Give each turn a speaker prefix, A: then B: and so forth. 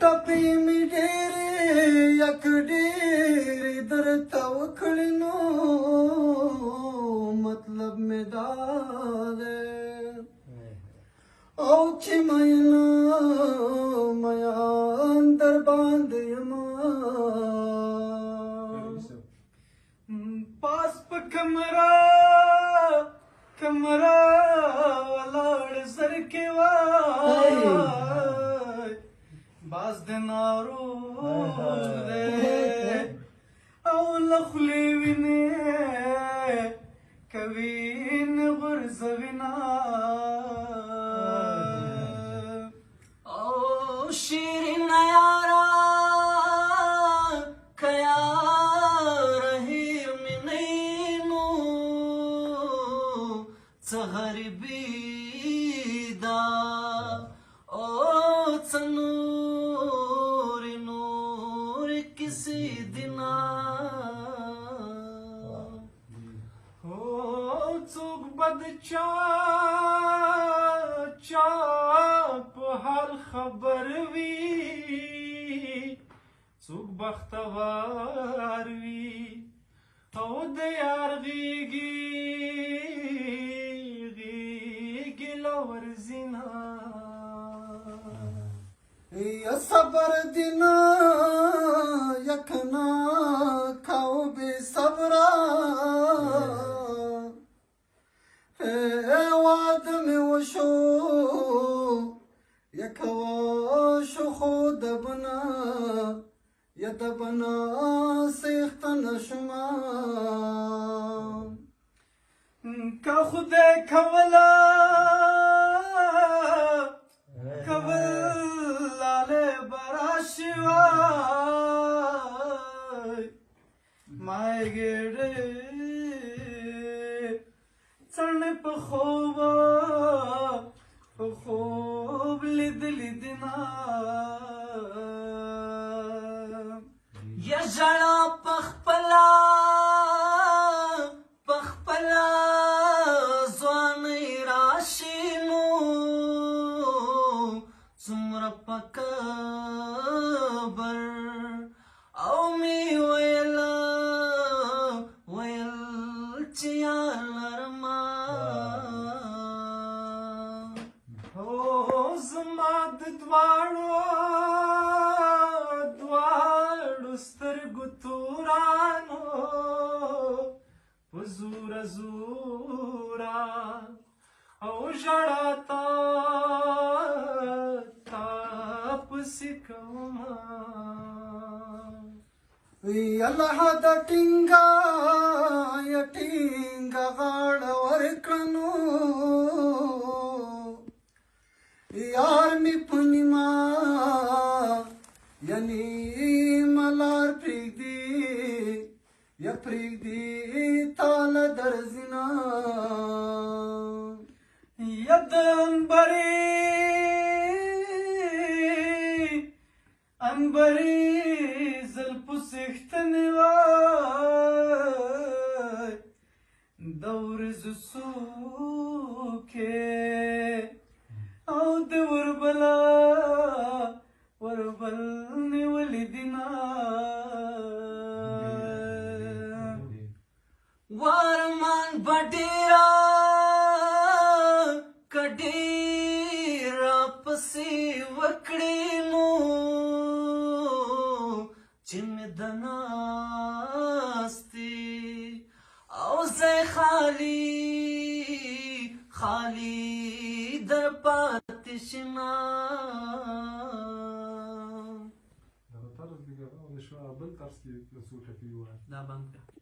A: ټپې مې ډېرې یک ډېرې درته وکړې نو مطلب مې دا دی او چې میان در باندې یمه پاس په کمره ولاړ سر کې وای باز د ناروغ دی او له خولې وینې کوي نه غورځوینه او شیرینه یاره که یار هیر مې نه یې نو څه غریبي ده او څه نورې کیسې دي نه څوک به د چا په حال خبر وي څوک بختور وي او د یار غیږې له ورځینه یا صبر دینا یکنا کاو بے صبرا وعد می وشو یکواشو خود بنا یا دبنا سیخت نشما که خدای کولا کولاله براشوای مای ګړې څڼې په خوب لیدلې دي نه یا ژړا په خپله ځوانۍ راشي نو څومره په کبر او مې ویل چې یار لرمه او زما د دواړو سترګو تورانو په زوره او ژړا تا پسې کومه الله د ټینګه غاړه ورکړنو یار می پنیما یعنی ملار پریږدي تاله درځینا ید انبري زلفو څښتنې وای د ورځو څوکې او د وربل نیولې دي نه وارمان به ډېره که ډېره پسې وکړې نو چې مې د ناستې او ځای خالي در پاتې شي نه
B: دا طرز دیگه بل طرز کې څو ټکي وایي
A: دا بند کړه